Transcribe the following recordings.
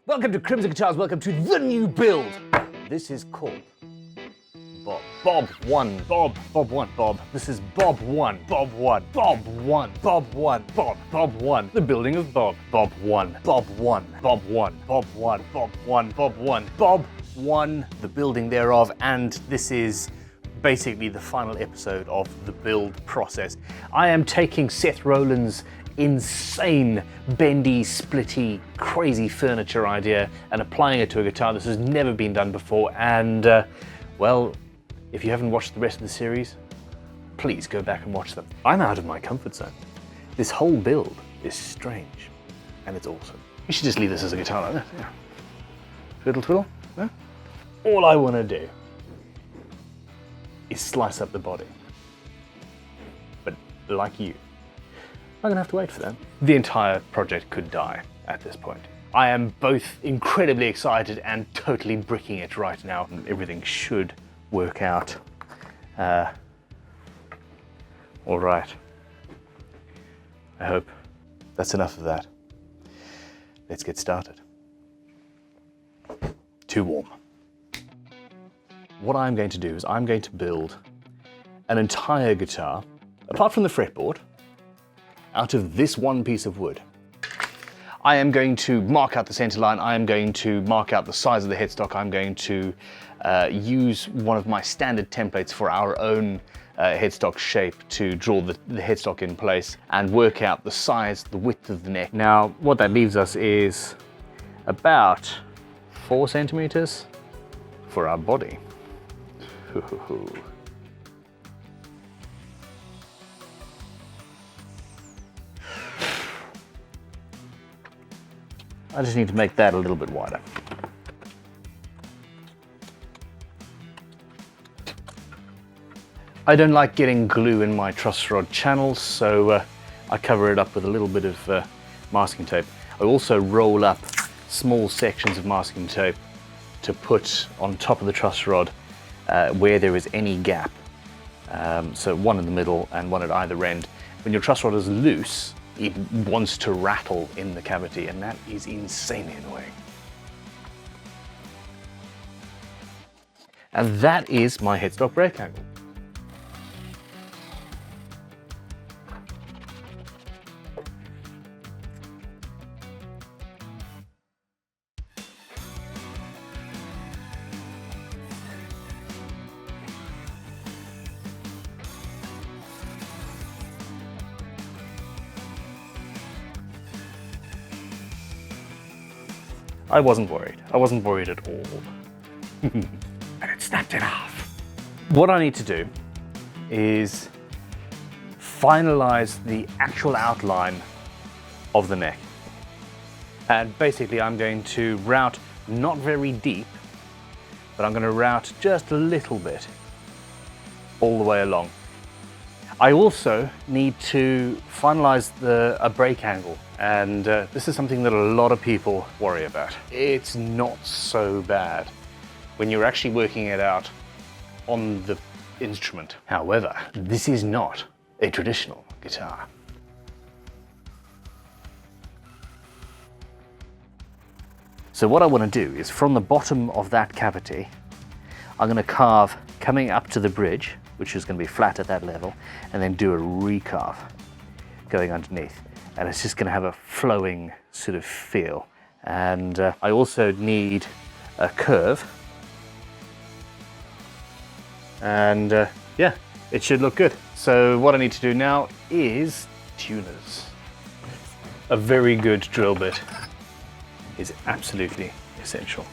Welcome to Crimson Guitars, welcome to the new build. This is called BoB1. BoB1. This is BoB1. BoB1. BoB1. BoB1. BoB1. The building of Bob. BoB1. BoB1. BoB1. BoB1. BoB1. BoB1. BoB1. The building thereof, and this is basically the final episode of the build process. I am taking Seth Rollins' insane, bendy, splitty, crazy furniture idea and applying it to a guitar. This has never been done before, and well, if you haven't watched the rest of the series, please go back and watch them. I'm out of my comfort zone. This whole build is strange, and it's awesome. You should just leave this as a guitar like that. Yeah. Twiddle twiddle. No? All I want to do is slice up the body. But like you, I'm gonna have to wait for that. The entire project could die at this point. I am both incredibly excited and totally bricking it right now. Everything should work out all right. I hope. That's enough of that. Let's get started. Too warm. What I'm going to do is I'm going to build an entire guitar, apart from the fretboard, out of this one piece of wood. I am going to mark out the center line, I am going to mark out the size of the headstock, I'm going to use one of my standard templates for our own headstock shape to draw the headstock in place and work out the size, the width of the neck. Now, what that leaves us is about 4 centimeters for our body. I just need to make that a little bit wider. I don't like getting glue in my truss rod channels, so I cover it up with a little bit of masking tape. I also roll up small sections of masking tape to put on top of the truss rod where there is any gap. So one in the middle and one at either end. When your truss rod is loose, it wants to rattle in the cavity, and that is insanely annoying. And that is my headstock break angle. I wasn't worried. I wasn't worried at all. And it snapped in half. What I need to do is finalize the actual outline of the neck. And basically I'm going to route not very deep, but I'm going to route just a little bit all the way along. I also need to finalize a break angle, and this is something that a lot of people worry about. It's not so bad when you're actually working it out on the instrument. However, this is not a traditional guitar. So what I want to do is from the bottom of that cavity, I'm going to carve coming up to the bridge, which is going to be flat at that level, and then do a recarve going underneath. And it's just going to have a flowing sort of feel. And I also need a curve. And yeah, it should look good. So what I need to do now is tuners. A very good drill bit is absolutely essential.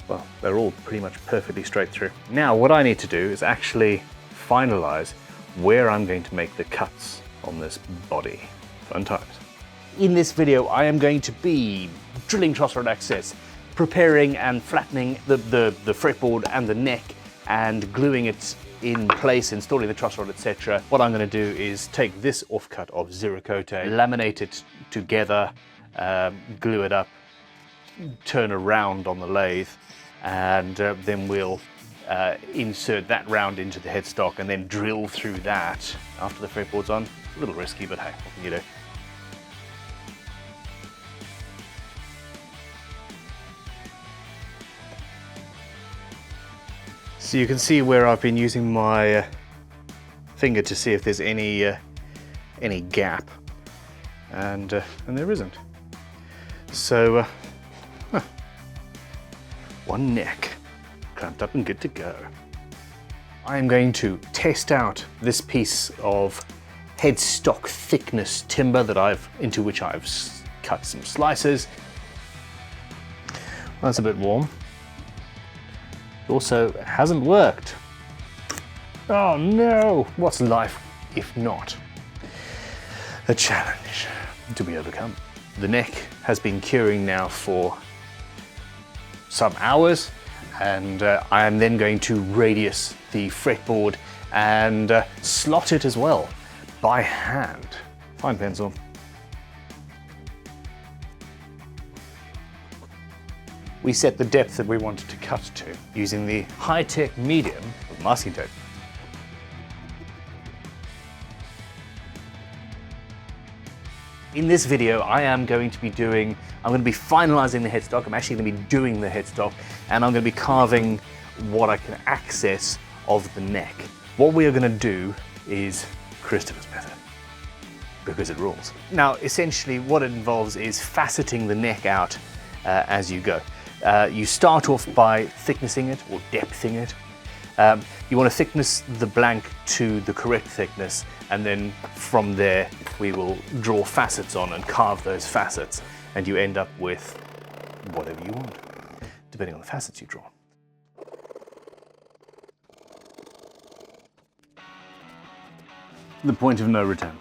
Well, they're all pretty much perfectly straight through. Now what I need to do is actually finalize where I'm going to make the cuts on this body. Fun times. In this video, I am going to be drilling truss rod access, preparing and flattening the fretboard and the neck, and gluing it in place, installing the truss rod, etc. What I'm going to do is take this offcut of Zero-Cote, laminate it together, glue it up, turn around on the lathe, and then we'll insert that round into the headstock and then drill through that after the fretboard's on. A little risky, but hey, what can you do? So you can see where I've been using my finger to see if there's any gap, and there isn't. So one neck clamped up and good to go. I am going to test out this piece of headstock thickness timber into which I've cut some slices. That's a bit warm. It also hasn't worked. Oh no! What's life if not a challenge to be overcome? The neck has been curing now for some hours, and I am then going to radius the fretboard and slot it as well by hand. Fine pencil. We set the depth that we wanted to cut to using the high-tech medium of masking tape. In this video, I'm going to be finalising the headstock. I'm actually going to be doing the headstock, and I'm going to be carving what I can access of the neck. What we are going to do is Christopher's method, because it rules. Now, essentially what it involves is faceting the neck out as you go. You start off by thicknessing it or depthing it. You want to thickness the blank to the correct thickness, and then from there we will draw facets on and carve those facets, and you end up with whatever you want, depending on the facets you draw. The point of no return.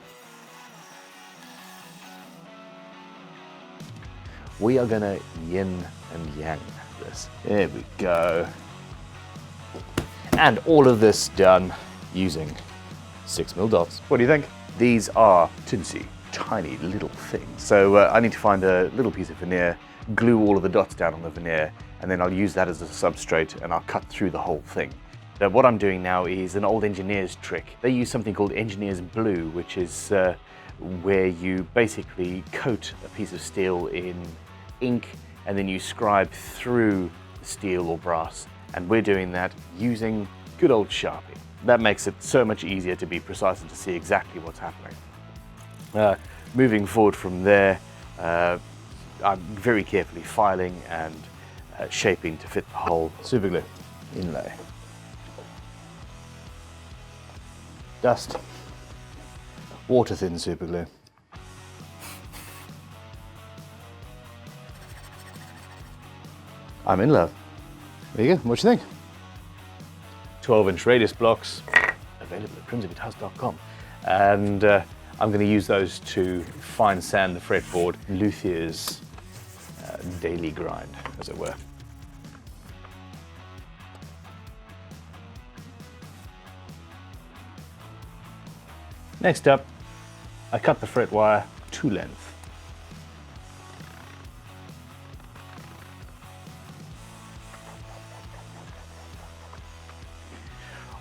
We are going to yin and yang this. There we go. And all of this done using 6mm dots. What do you think? These are tinsy, tiny little things. So I need to find a little piece of veneer, glue all of the dots down on the veneer, and then I'll use that as a substrate and I'll cut through the whole thing. Now, what I'm doing now is an old engineer's trick. They use something called engineer's blue, which is where you basically coat a piece of steel in ink and then you scribe through steel or brass. And we're doing that using good old Sharpie. That makes it so much easier to be precise and to see exactly what's happening. Moving forward from there, I'm very carefully filing and shaping to fit the hole. Super glue, inlay, dust, water thin super glue. I'm in love. There you go, what do you think? 12-inch radius blocks, available at crimsonguitars.com. And I'm going to use those to fine sand the fretboard, Luthier's daily grind, as it were. Next up, I cut the fret wire to length.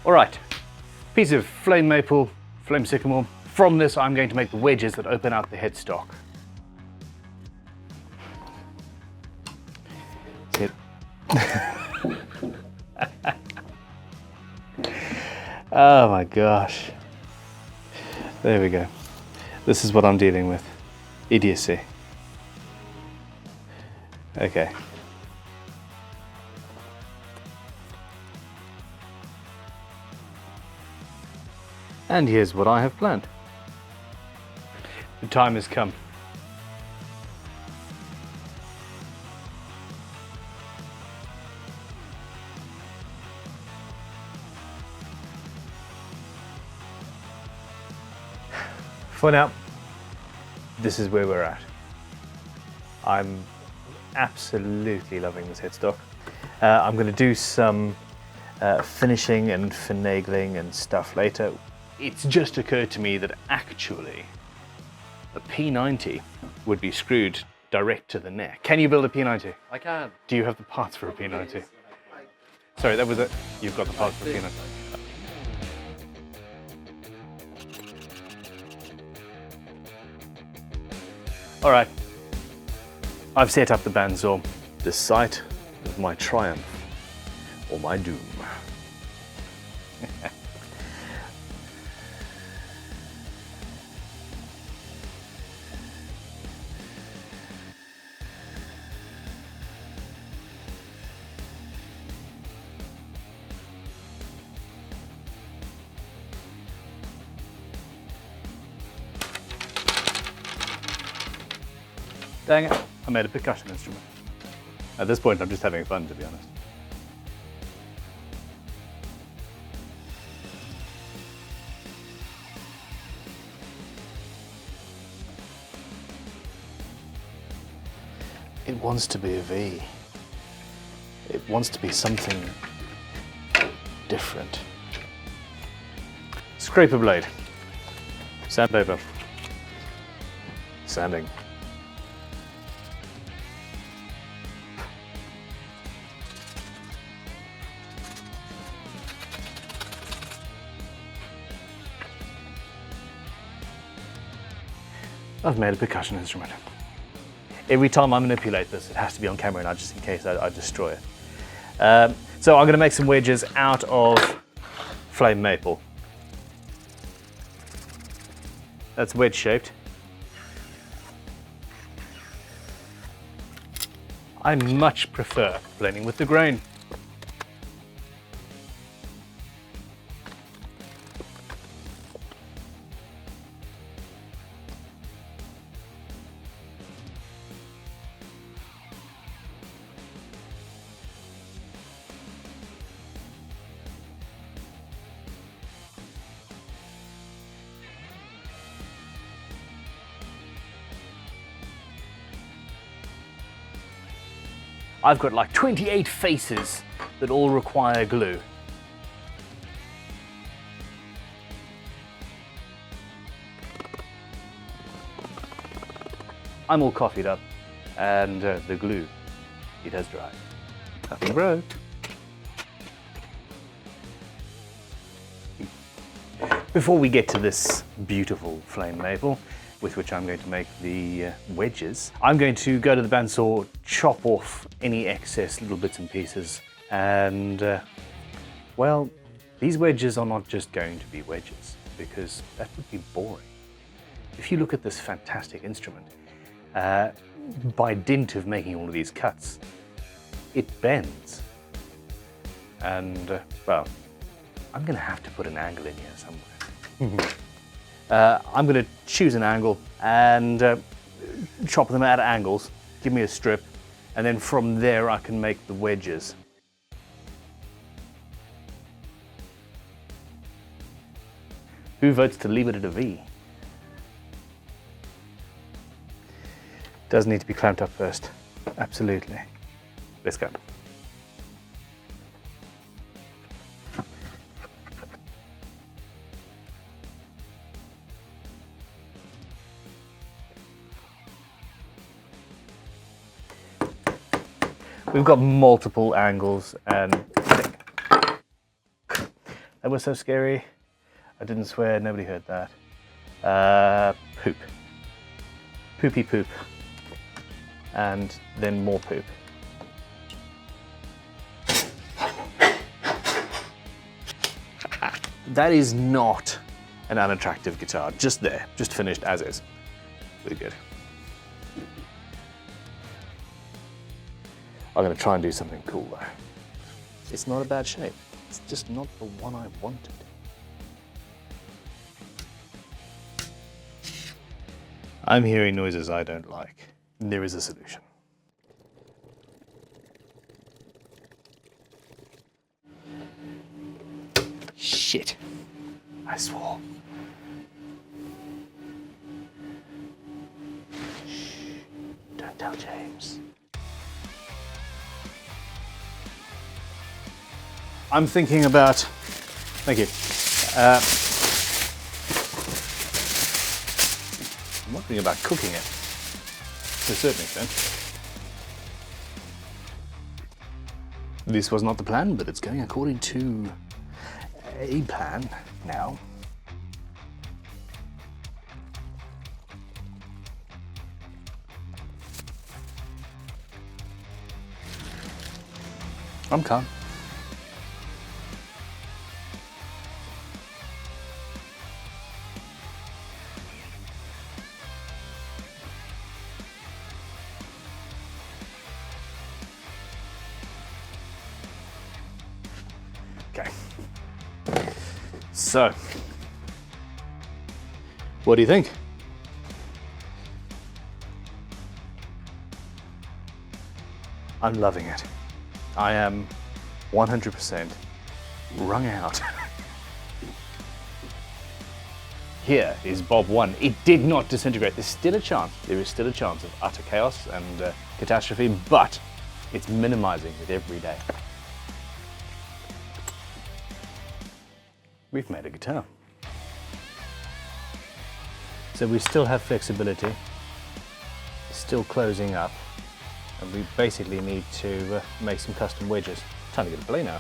All right, piece of flame maple, flame sycamore. From this, I'm going to make the wedges that open out the headstock. That's it. Oh my gosh. There we go. This is what I'm dealing with. Idiocy. Okay. And here's what I have planned. The time has come. For now, this is where we're at. I'm absolutely loving this headstock. I'm going to do some finishing and finagling and stuff later. It's just occurred to me that actually a P90 would be screwed direct to the neck. Can you build a P90? I can. Do you have the parts for a P90? Sorry, that was it. You've got the parts for a P90. All right, I've set up the bandsaw, the site of my triumph or my doom. Dang it, I made a percussion instrument. At this point, I'm just having fun, to be honest. It wants to be a V. It wants to be something different. Scraper blade. Sandpaper. Sanding. I've made a percussion instrument. Every time I manipulate this, it has to be on camera now, just in case I destroy it. So I'm going to make some wedges out of flame maple. That's wedge shaped. I much prefer blending with the grain. I've got like 28 faces that all require glue. I'm all coffeeed up, and the glue, it has dried. Nothing broke. Before we get to this beautiful flame maple, with which I'm going to make the wedges, I'm going to go to the bandsaw, chop off any excess little bits and pieces, and well, these wedges are not just going to be wedges, because that would be boring. If you look at this fantastic instrument, by dint of making all of these cuts, it bends. And well, I'm gonna have to put an angle in here somewhere. I'm going to choose an angle and chop them at angles, give me a strip, and then from there I can make the wedges. Who votes to leave it at a V? Does need to be clamped up first. Absolutely. Let's go. We've got multiple angles, and that was so scary. I didn't swear, nobody heard that. Poop. Poopy poop. And then more poop. That is not an unattractive guitar, just there, just finished as is. Really good. I'm going to try and do something cool though. It's not a bad shape. It's just not the one I wanted. I'm hearing noises I don't like. There is a solution. Shit. I swore. Shh. Don't tell James. I'm thinking about, thank you. I'm wondering about cooking it, to a certain extent. This was not the plan, but it's going according to a plan now. I'm calm. Okay. So, what do you think? I'm loving it. I am 100% wrung out. Here is BoB1. It did not disintegrate. There's still a chance. There is still a chance of utter chaos and catastrophe, but it's minimizing with every day. We've made a guitar. So we still have flexibility, still closing up, and we basically need to make some custom wedges. Time to get a play now.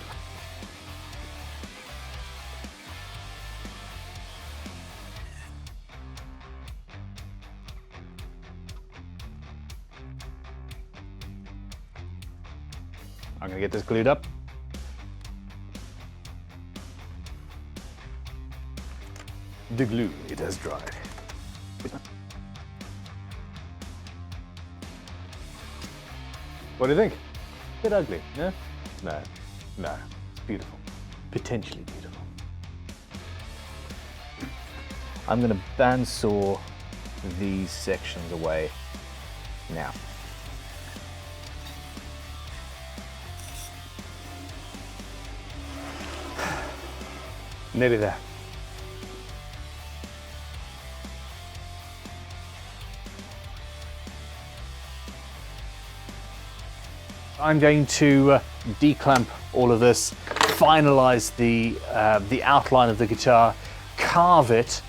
I'm gonna get this glued up. The glue, it has dried. What do you think? A bit ugly, no? No, no, it's beautiful. Potentially beautiful. I'm gonna bandsaw these sections away now. Nearly there. I'm going to declamp all of this, finalize the outline of the guitar, carve it,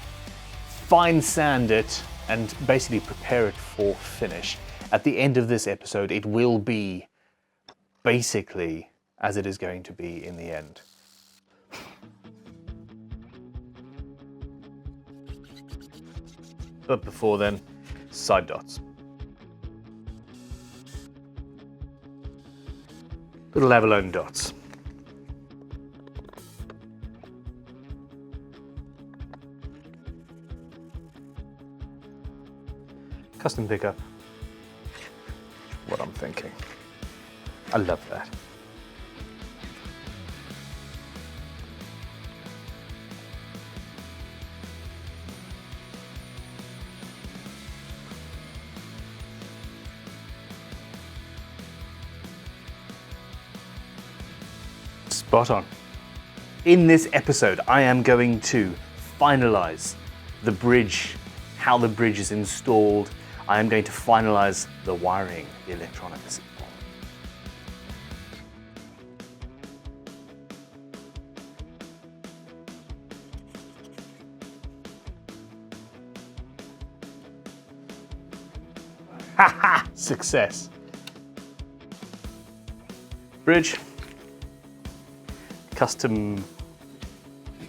fine sand it, and basically prepare it for finish. At the end of this episode, it will be basically as it is going to be in the end. But before then, side dots. Little abalone dots. Custom pickup. What I'm thinking. I love that. Spot on. In this episode, I am going to finalize the bridge, how the bridge is installed. I am going to finalize the wiring, the electronics. Haha! Success. Bridge. Custom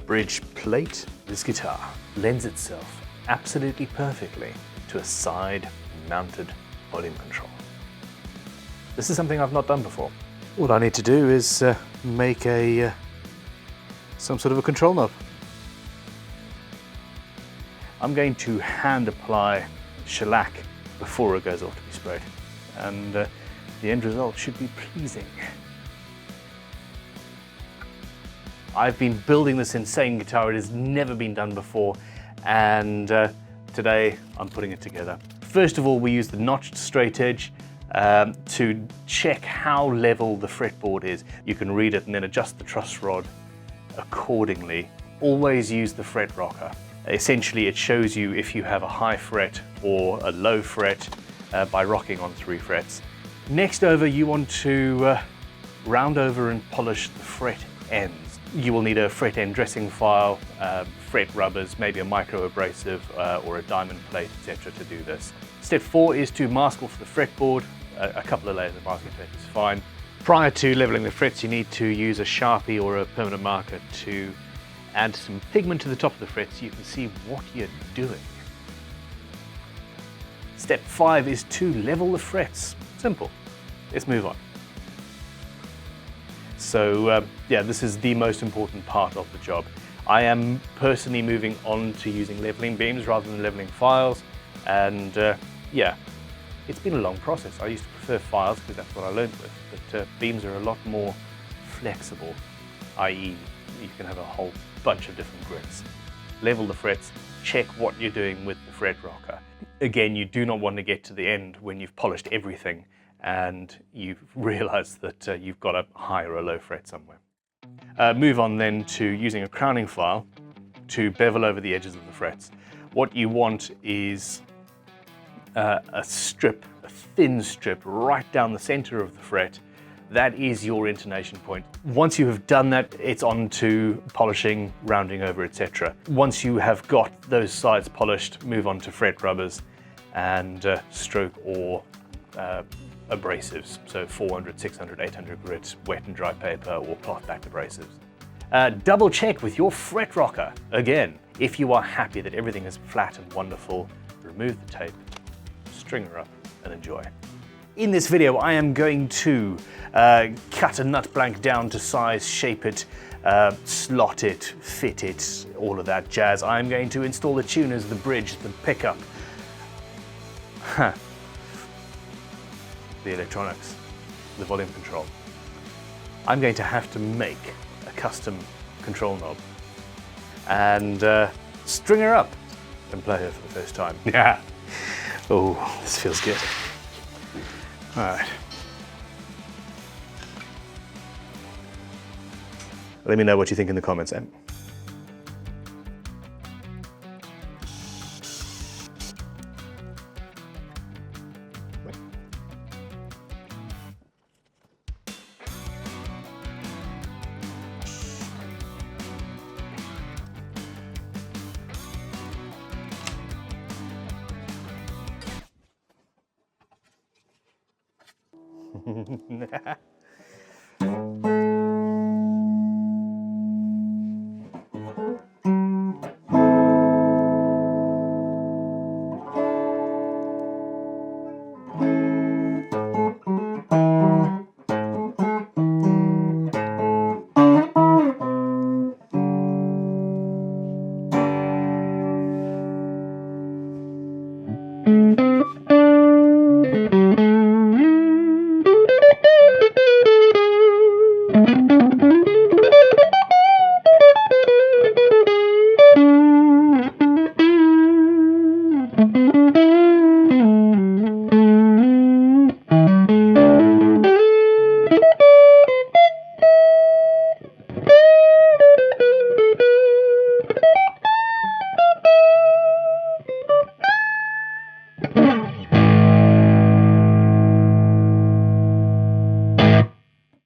bridge plate. This guitar lends itself absolutely perfectly to a side-mounted volume control. This is something I've not done before. All I need to do is make some sort of a control knob. I'm going to hand apply shellac before it goes off to be sprayed, and the end result should be pleasing. I've been building this insane guitar. It has never been done before, and today I'm putting it together. First of all, we use the notched straight edge to check how level the fretboard is. You can read it and then adjust the truss rod accordingly. Always use the fret rocker. Essentially, it shows you if you have a high fret or a low fret by rocking on 3 frets. Next over, you want to round over and polish the fret ends. You will need a fret end dressing file, fret rubbers, maybe a micro abrasive or a diamond plate, etc. to do this. Step 4 is to mask off the fretboard. A couple of layers of masking tape is fine. Prior to leveling the frets, you need to use a Sharpie or a permanent marker to add some pigment to the top of the frets so you can see what you're doing. Step 5 is to level the frets. Simple. Let's move on. So yeah, this is the most important part of the job. I am personally moving on to using leveling beams rather than leveling files, and yeah, it's been a long process. I used to prefer files because that's what I learned with, but beams are a lot more flexible. i.e. you can have a whole bunch of different grits. Level the frets, check what you're doing with the fret rocker. Again, you do not want to get to the end when you've polished everything and you've realized that you've got a high or a low fret somewhere. Move on then to using a crowning file to bevel over the edges of the frets. What you want is a strip, a thin strip right down the center of the fret. That is your intonation point. Once you have done that, it's on to polishing, rounding over, etc. Once you have got those sides polished, move on to fret rubbers and stroke or abrasives. So 400, 600, 800 grit, wet and dry paper or cloth backed abrasives. Double check with your fret rocker. Again, if you are happy that everything is flat and wonderful, remove the tape, string her up and enjoy. In this video, I am going to cut a nut blank down to size, shape it, slot it, fit it, all of that jazz. I'm going to install the tuners, the bridge, the pickup, the electronics, the volume control. I'm going to have to make a custom control knob and string her up and play her for the first time. Yeah. Oh, this feels good. All right. Let me know what you think in the comments, Em.